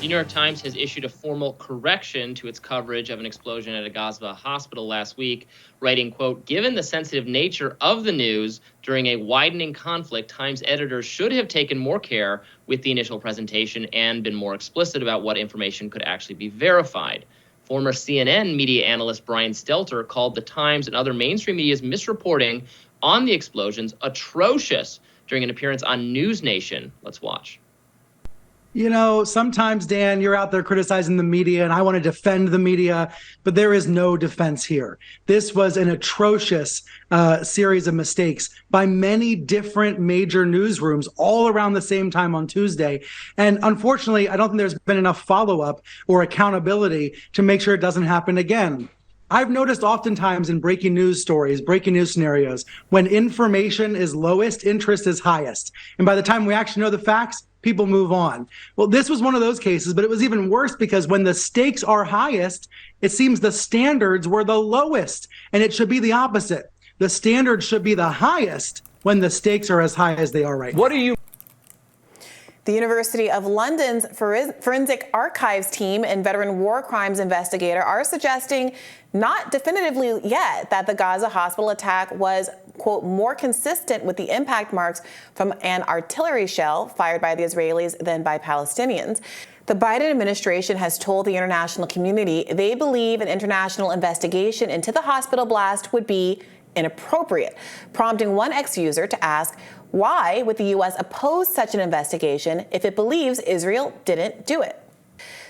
The New York Times has issued a formal correction to its coverage of an explosion at a Gaza hospital last week, writing, quote, "Given the sensitive nature of the news during a widening conflict, Times editors should have taken more care with the initial presentation and been more explicit about what information could actually be verified." Former CNN media analyst Brian Stelter called the Times and other mainstream media's misreporting on the explosions atrocious during an appearance on News Nation. Let's watch. You know, sometimes, Dan, you're out there criticizing the media, and I want to defend the media, but there is no defense here. This was an atrocious series of mistakes by many different major newsrooms all around the same time on Tuesday. And unfortunately, I don't think there's been enough follow-up or accountability to make sure it doesn't happen again. I've noticed oftentimes in breaking news stories, breaking news scenarios, when information is lowest, interest is highest. And by the time we actually know the facts, people move on. Well, this was one of those cases, but it was even worse because when the stakes are highest, it seems the standards were the lowest, and it should be the opposite. The standards should be the highest when the stakes are as high as they are right now. What do you The University of London's Forensic Archives team and veteran war crimes investigator are suggesting, not definitively yet, that the Gaza hospital attack was, quote, more consistent with the impact marks from an artillery shell fired by the Israelis than by Palestinians. The Biden administration has told the international community they believe an international investigation into the hospital blast would be inappropriate, prompting one ex-user to ask, why would the U.S. oppose such an investigation if it believes Israel didn't do it?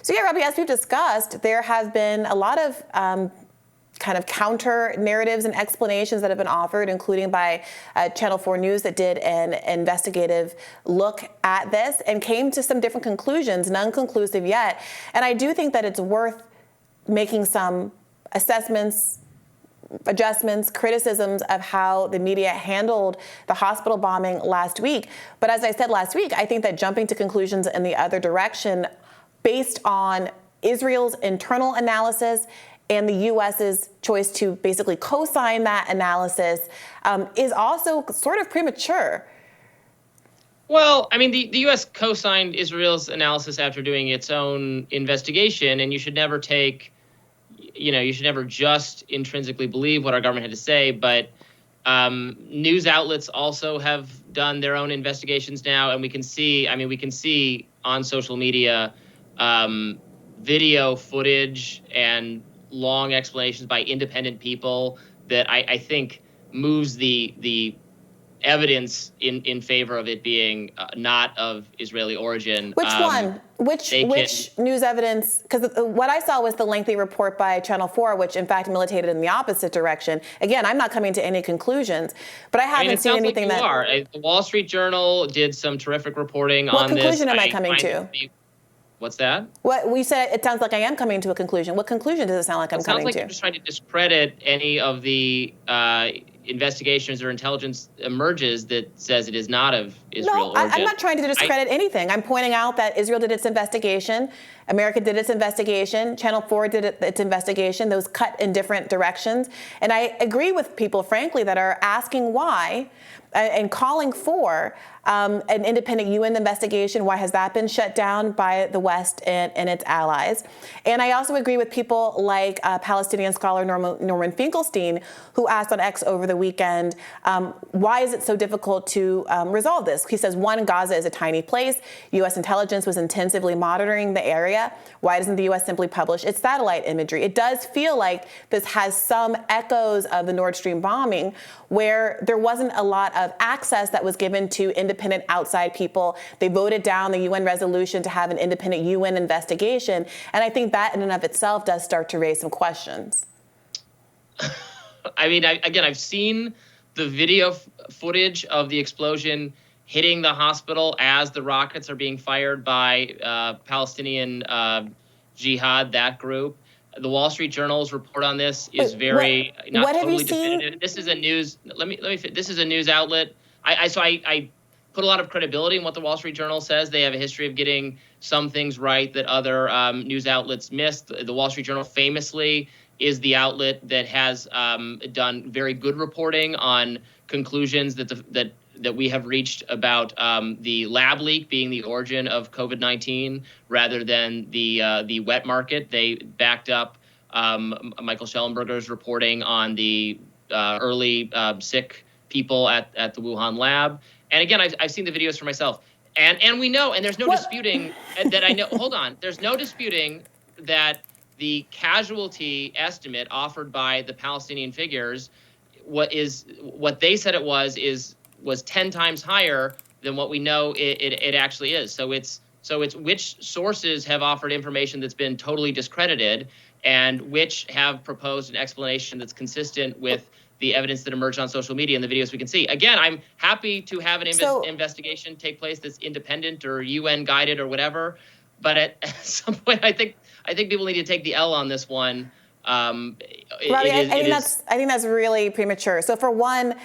So yeah, Robby, as we've discussed, there have been a lot of kind of counter narratives and explanations that have been offered, including by Channel 4 News that did an investigative look at this and came to some different conclusions, none conclusive yet. And I do think that it's worth making some assessments, adjustments, criticisms of how the media handled the hospital bombing last week. But as I said last week, I think that jumping to conclusions in the other direction based on Israel's internal analysis and the U.S.'s choice to basically co-sign that analysis is also sort of premature. Well, I mean, the U.S. co-signed Israel's analysis after doing its own investigation, and you should never just intrinsically believe what our government had to say, but news outlets also have done their own investigations now, and we can see on social media video footage and long explanations by independent people that I think moves the evidence in favor of it being not of Israeli origin. Which one? Which news evidence? Because what I saw was the lengthy report by Channel 4, which in fact militated in the opposite direction. Again, I'm not coming to any conclusions, but I haven't seen anything that. The Wall Street Journal did some terrific reporting on this. What conclusion am I coming to? What's that? What we said, it sounds like I am coming to a conclusion. What conclusion does it sound like I'm coming to? It sounds like you're just trying to discredit any of the investigations or intelligence emerges that says it is not of Israel origin. I'm not trying to discredit anything. I'm pointing out that Israel did its investigation, America did its investigation, Channel 4 did its investigation, those cut in different directions. And I agree with people, frankly, that are asking why and calling for an independent UN investigation. Why has that been shut down by the West and its allies? And I also agree with people like Palestinian scholar Norman Finkelstein, who asked on X over the weekend, why is it so difficult to resolve this? He says, one, Gaza is a tiny place. U.S. intelligence was intensively monitoring the area. Why doesn't the U.S. simply publish its satellite imagery? It does feel like this has some echoes of the Nord Stream bombing, where there wasn't a lot of access that was given to independent outside people. They voted down the UN resolution to have an independent UN investigation. And I think that in and of itself does start to raise some questions. I mean, I've seen the video footage of the explosion hitting the hospital as the rockets are being fired by Palestinian Jihad, that group. The Wall Street Journal's report on this is very not totally definitive. This is a news. This is a news outlet. I put a lot of credibility in what the Wall Street Journal says. They have a history of getting some things right that other news outlets missed. The Wall Street Journal famously is the outlet that has done very good reporting on conclusions that we have reached about the lab leak being the origin of COVID-19 rather than the wet market. They backed up Michael Schellenberger's reporting on the early sick people at the Wuhan lab. And again, I've seen the videos for myself. And we know, and there's no disputing that I know, hold on, there's no disputing that the casualty estimate offered by the Palestinian figures, what they said it was 10 times higher than what we know it actually is. So it's which sources have offered information that's been totally discredited and which have proposed an explanation that's consistent with the evidence that emerged on social media and the videos we can see. Again, I'm happy to have an investigation take place that's independent or UN guided or whatever. But at some point, I think people need to take the L on this one. Robby, I think that's really premature. So for one,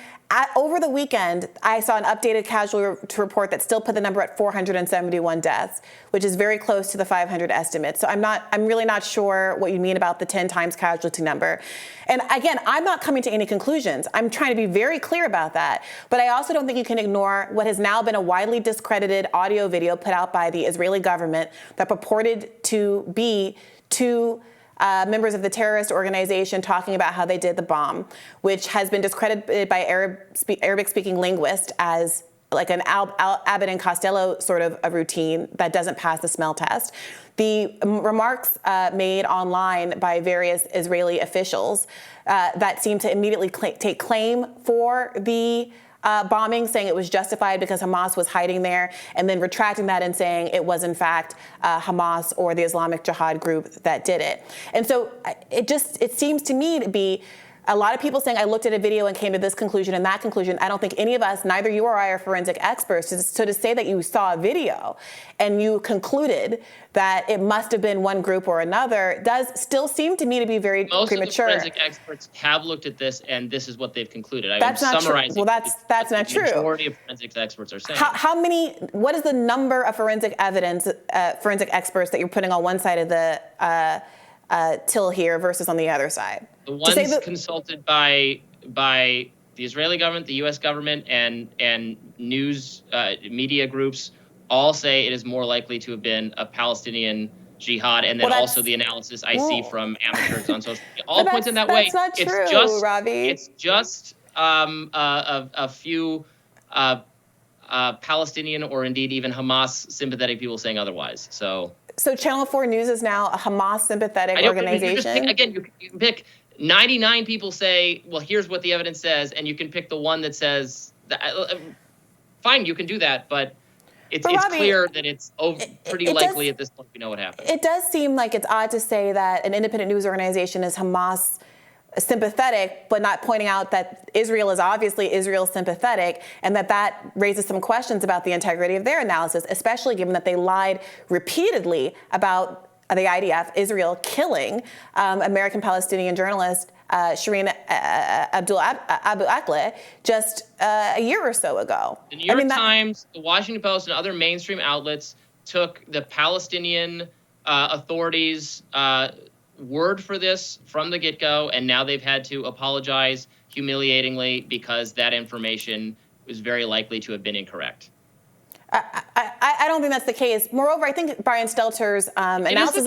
over the weekend, I saw an updated casualty report that still put the number at 471 deaths, which is very close to the 500 estimate. So I'm really not sure what you mean about the 10 times casualty number. And again, I'm not coming to any conclusions. I'm trying to be very clear about that. But I also don't think you can ignore what has now been a widely discredited audio video put out by the Israeli government that purported to be two members of the terrorist organization talking about how they did the bomb, which has been discredited by Arabic-speaking linguists as like an Abbott and Costello sort of a routine that doesn't pass the smell test. The remarks made online by various Israeli officials that seem to immediately take claim for the bombing, saying it was justified because Hamas was hiding there, and then retracting that and saying it was in fact Hamas or the Islamic Jihad group that did it. And so it seems to me to be a lot of people saying, I looked at a video and came to this conclusion and that conclusion. I don't think any of us, neither you or I, are forensic experts. So to say that you saw a video and you concluded that it must have been one group or another does still seem to me to be very premature. Most of the forensic experts have looked at this, and this is what they've concluded. That's not true. Well, that's not true. The majority of forensic experts are saying. What is the number of forensic experts that you're putting on one side of the till here versus on the other side? The ones consulted by the Israeli government, the U.S. government, and news media groups all say it is more likely to have been a Palestinian jihad, and then also the analysis I see from amateurs on social media all points in that way. That's not true, Robby. It's just a few Palestinian or indeed even Hamas sympathetic people saying otherwise. So Channel 4 News is now a Hamas sympathetic organization? You can pick 99 people say, well, here's what the evidence says, and you can pick the one that says, fine, you can do that, but it's Robby, clear that it's pretty likely at this point we know what happened. It does seem like it's odd to say that an independent news organization is Hamas sympathetic, but not pointing out that Israel is obviously Israel sympathetic, and that raises some questions about the integrity of their analysis, especially given that they lied repeatedly about the IDF, Israel, killing American Palestinian journalist Shireen Abu Akleh just a year or so ago. The New York Times, the Washington Post, and other mainstream outlets took the Palestinian authorities' word for this from the get-go, and now they've had to apologize humiliatingly because that information was very likely to have been incorrect. I don't think that's the case. Moreover, I think Brian Stelter's analysis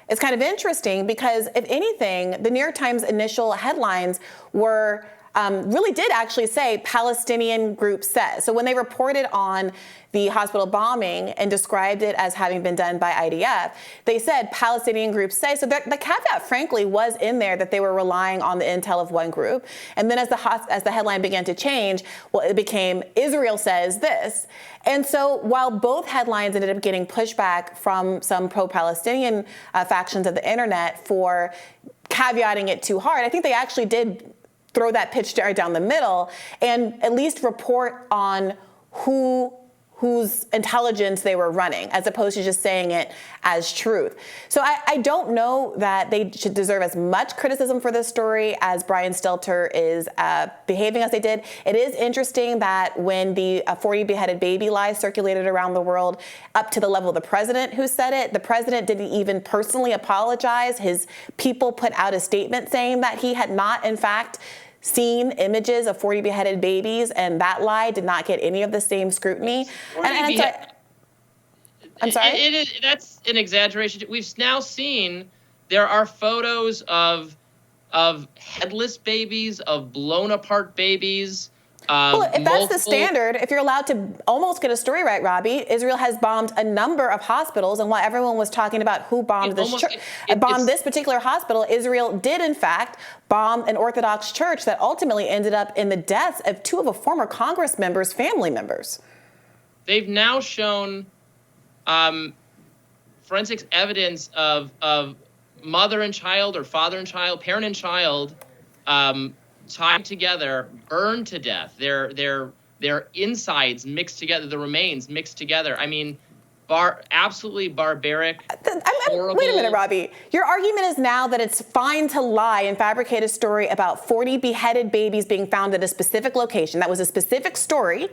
is kind of interesting because, if anything, the New York Times initial headlines were really did actually say Palestinian group says. So when they reported on the hospital bombing and described it as having been done by IDF, they said Palestinian groups say. So the caveat, frankly, was in there that they were relying on the intel of one group. And then as the headline began to change, well, it became Israel says this. And so while both headlines ended up getting pushback from some pro-Palestinian factions of the internet for caveating it too hard, I think they actually did throw that pitch right down the middle and at least report on whose intelligence they were running, as opposed to just saying it as truth. So I don't know that they should deserve as much criticism for this story as Brian Stelter is behaving as they did. It is interesting that when the 40 beheaded baby lie circulated around the world up to the level of the president who said it, the president didn't even personally apologize. His people put out a statement saying that he had not, in fact, seen images of 40 beheaded babies, and that lie did not get any of the same scrutiny. I'm sorry? That's an exaggeration. We've now seen there are photos of headless babies, of blown apart babies. Well, if that's the standard, if you're allowed to almost get a story right, Robby, Israel has bombed a number of hospitals, and while everyone was talking about who bombed this particular hospital, Israel did in fact bomb an Orthodox church that ultimately ended up in the deaths of two of a former Congress member's family members. They've now shown forensics evidence of mother and child, or father and child, parent and child, tied together, burned to death. Their insides mixed together, the remains mixed together. I mean, absolutely barbaric, horrible. Wait a minute, Robby. Your argument is now that it's fine to lie and fabricate a story about 40 beheaded babies being found at a specific location. That was a specific story.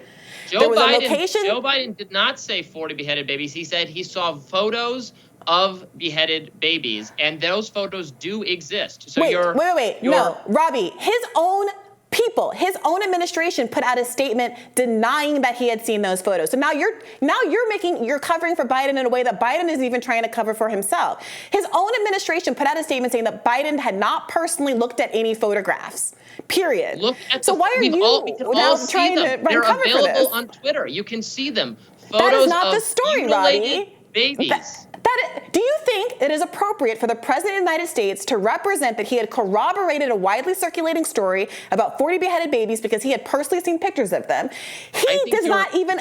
Joe Biden did not say 40 beheaded babies. He said he saw photos of beheaded babies, and those photos do exist. So wait. No, Robby, his own people, his own administration put out a statement denying that he had seen those photos. So now you're covering for Biden in a way that Biden isn't even trying to cover for himself. His own administration put out a statement saying that Biden had not personally looked at any photographs. Period. So why are you now trying to run They're cover for this? They're available on Twitter. You can see them. Photos that is not of the story, mutilated Robby. babies. Do you think it is appropriate for the President of the United States to represent that he had corroborated a widely circulating story about 40 beheaded babies because he had personally seen pictures of them? He does not even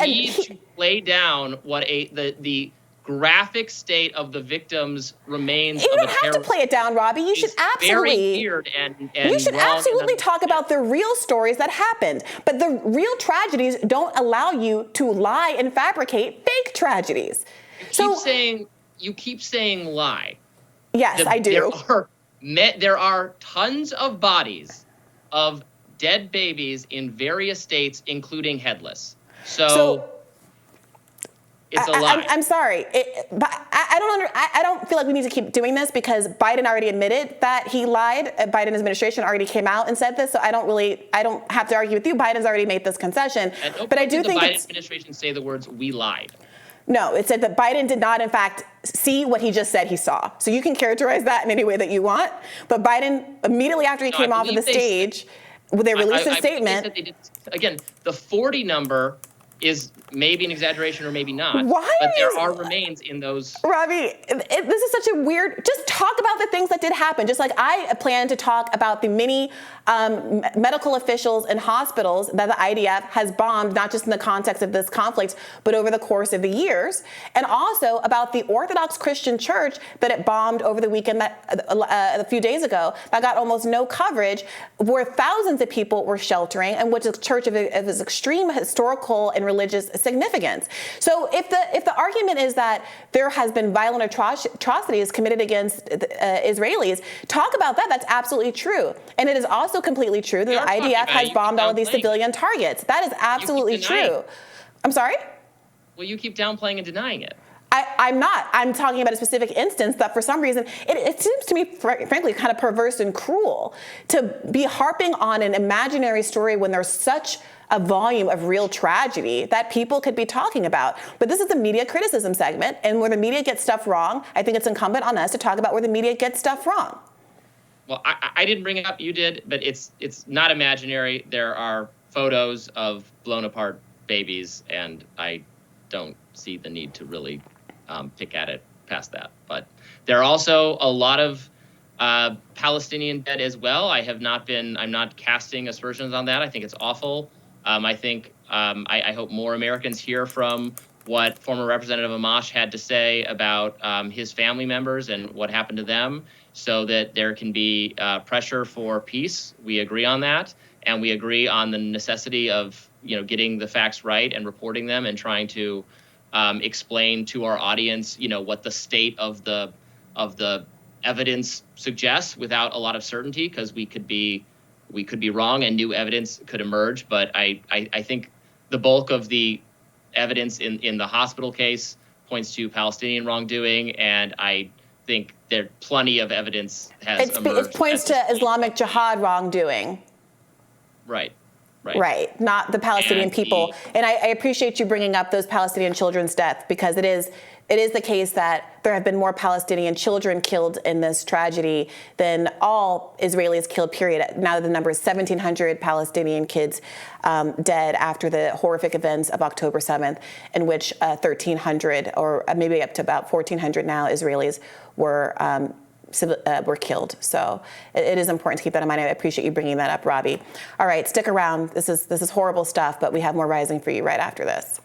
lay down what the graphic state of the victims' remains. You don't have to play it down, Robby. You should absolutely. You should absolutely talk about the real stories that happened, but the real tragedies don't allow you to lie and fabricate fake tragedies. You keep saying lie. Yes, I do. There are tons of bodies of dead babies in various states, including headless. So it's a lie. I'm sorry. I don't feel like we need to keep doing this because Biden already admitted that he lied. Biden's administration already came out and said this, so I don't have to argue with you. Biden's already made this concession. But I do think the Biden administration say the words "we lied." No, it said that Biden did not, in fact, see what he just said he saw. So you can characterize that in any way that you want. But Biden, immediately after he came off of the stage, they released a statement. Again, the 40 number is maybe an exaggeration or maybe not. Why? But there are remains in those. Robby, this is such a weird. Just talk about the things that did happen. Just like I plan to talk about the many medical officials and hospitals that the IDF has bombed, not just in the context of this conflict, but over the course of the years, and also about the Orthodox Christian church that it bombed over the weekend a few days ago that got almost no coverage, where thousands of people were sheltering, and which is a church of extreme historical and religious significance. So if the argument is that there has been violent atrocities committed against Israelis, talk about that. That's absolutely true. And it is also completely true that the IDF has bombed all of these civilian targets. That is absolutely true. I'm sorry? Well, you keep downplaying and denying it. I'm not. I'm talking about a specific instance that for some reason, it seems to me, frankly, kind of perverse and cruel to be harping on an imaginary story when there's such a volume of real tragedy that people could be talking about. But this is the media criticism segment, and where the media gets stuff wrong, I think it's incumbent on us to talk about where the media gets stuff wrong. Well, I didn't bring it up, you did, but it's not imaginary. There are photos of blown apart babies, and I don't see the need to really pick at it past that. But there are also a lot of Palestinian dead as well. I'm not casting aspersions on that. I think it's awful. I hope more Americans hear from what former Representative Amash had to say about his family members and what happened to them, so that there can be pressure for peace. We agree on that, and we agree on the necessity of getting the facts right and reporting them and trying to explain to our audience what the state of the evidence suggests without a lot of certainty, because we could be wrong and new evidence could emerge. But I think the bulk of the evidence in the hospital case points to Palestinian wrongdoing, and I think there plenty of evidence has emerged. It points to Islamic Jihad wrongdoing. Right, not the Palestinian people. And I appreciate you bringing up those Palestinian children's death, because it is the case that there have been more Palestinian children killed in this tragedy than all Israelis killed, period. Now the number is 1,700 Palestinian kids dead after the horrific events of October 7th, in which 1,300 or maybe up to about 1,400 now Israelis were killed. So it is important to keep that in mind. I appreciate you bringing that up, Robby. All right, stick around. This is horrible stuff, but we have more Rising for you right after this.